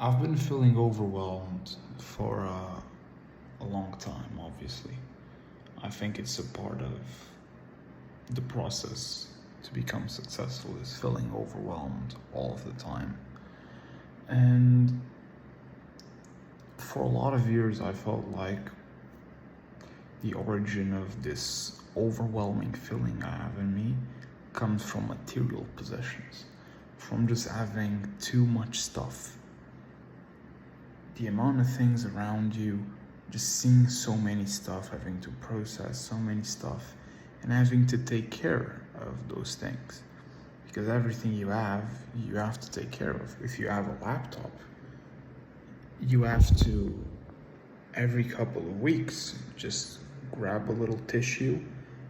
I've been feeling overwhelmed for a long time, obviously. I think it's a part of the process to become successful is feeling overwhelmed all of the time. And for a lot of years, I felt like the origin of this overwhelming feeling I have in me comes from material possessions, from just having too much stuff. The amount of things around you, just seeing so many stuff, having to process so many stuff, and having to take care of those things. Because everything you have to take care of. If you have a laptop, you have to, every couple of weeks, just grab a little tissue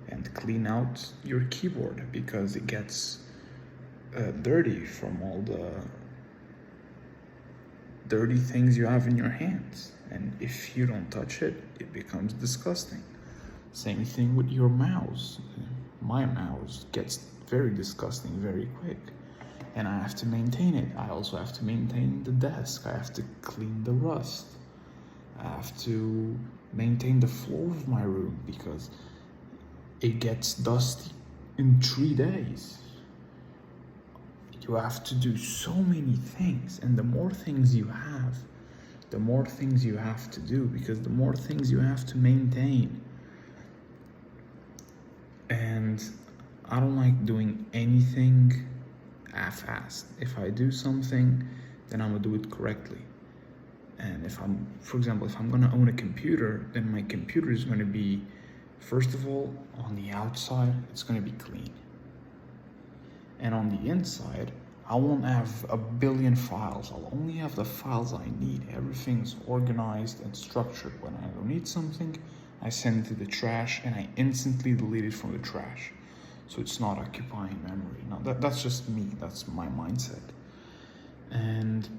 and clean out your keyboard because it gets dirty from all the dirty things you have in your hands, and if you don't touch it, it becomes disgusting. Same thing with your mouse. My mouse gets very disgusting very quick, and I have to maintain it. I also have to maintain the desk. I have to clean the rust. I have to maintain the floor of my room because it gets dusty in 3 days. You have to do so many things, and the more things you have, the more things you have to do, because the more things you have to maintain. And I don't like doing anything half-assed. If I do something, then I'm gonna do it correctly. And for example, if I'm gonna own a computer, then my computer is gonna be, first of all, on the outside, it's gonna be clean. And on the inside, I won't have a billion files. I'll only have the files I need. Everything's organized and structured. When I don't need something, I send it to the trash and I instantly delete it from the trash. So it's not occupying memory. Now that's just me, that's my mindset. And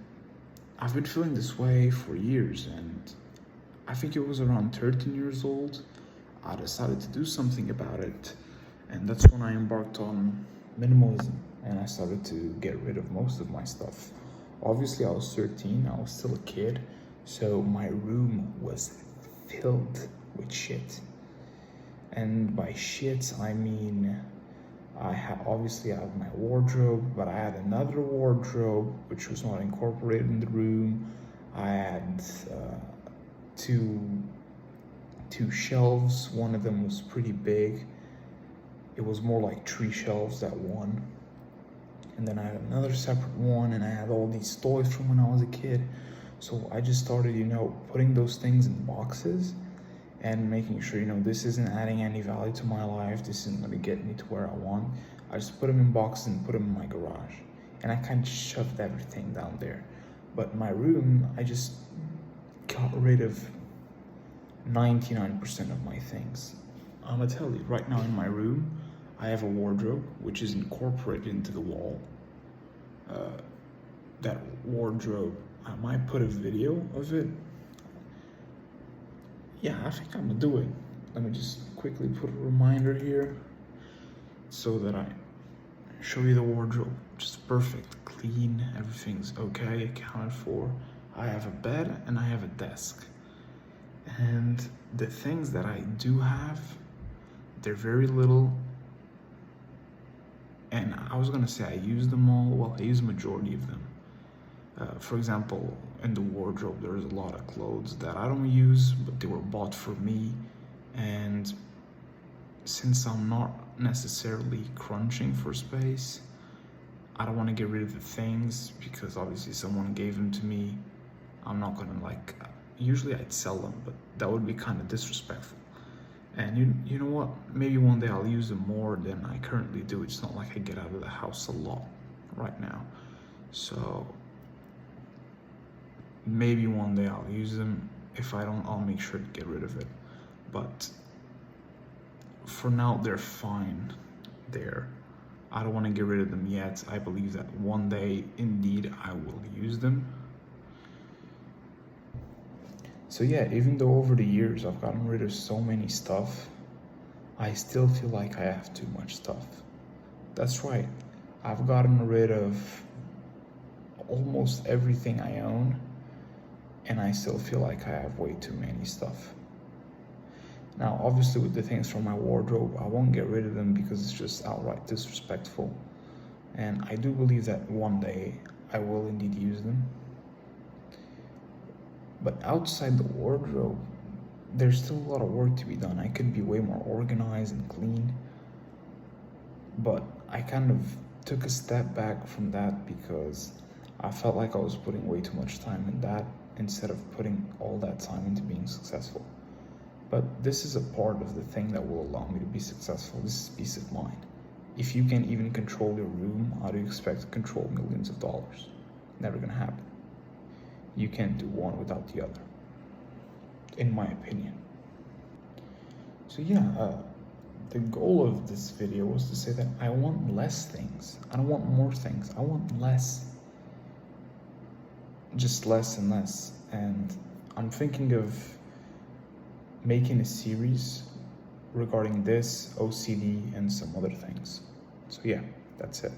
I've been feeling this way for years, and I think it was around 13 years old, I decided to do something about it. And that's when I embarked on minimalism, and I started to get rid of most of my stuff. Obviously, I was 13, I was still a kid, so my room was filled with shit. And by shit, I mean, I had my wardrobe, but I had another wardrobe which was not incorporated in the room. I had two shelves. One of them was pretty big. It was more like 3 shelves at one. And then I had another separate one, and I had all these toys from when I was a kid. So I just started, putting those things in boxes and making sure, this isn't adding any value to my life. This isn't gonna get me to where I want. I just put them in boxes and put them in my garage. And I kind of shoved everything down there. But my room, I just got rid of 99% of my things. I'm gonna tell you, right now in my room, I have a wardrobe which is incorporated into the wall. That wardrobe, I might put a video of it. Yeah, I think I'm gonna do it. Let me just quickly put a reminder here so that I show you the wardrobe. Just perfect, clean, everything's okay, accounted for. I have a bed and I have a desk. And the things that I do have, they're very little. And I was gonna say I use them all. Well, I use the majority of them. For example, in the wardrobe, there's a lot of clothes that I don't use, but they were bought for me. And since I'm not necessarily crunching for space, I don't want to get rid of the things because obviously someone gave them to me. I'm not gonna usually I'd sell them, but that would be kind of disrespectful. And you know what? Maybe one day I'll use them more than I currently do. It's not like I get out of the house a lot right now. So maybe one day I'll use them. If I don't, I'll make sure to get rid of it. But for now, they're fine there. I don't want to get rid of them yet. I believe that one day, indeed, I will use them. So yeah, even though over the years I've gotten rid of so many stuff, I still feel like I have too much stuff. That's right, I've gotten rid of almost everything I own, and I still feel like I have way too many stuff. Now, obviously with the things from my wardrobe, I won't get rid of them because it's just outright disrespectful. And I do believe that one day I will indeed use them. But outside the wardrobe, there's still a lot of work to be done. I could be way more organized and clean. But I kind of took a step back from that because I felt like I was putting way too much time in that instead of putting all that time into being successful. But this is a part of the thing that will allow me to be successful. This is peace of mind. If you can't even control your room, how do you expect to control millions of dollars? Never gonna happen. You can't do one without the other, in my opinion. So yeah, the goal of this video was to say that I want less things. I don't want more things. I want less. Just less and less. And I'm thinking of making a series regarding this, OCD, and some other things. So yeah, that's it.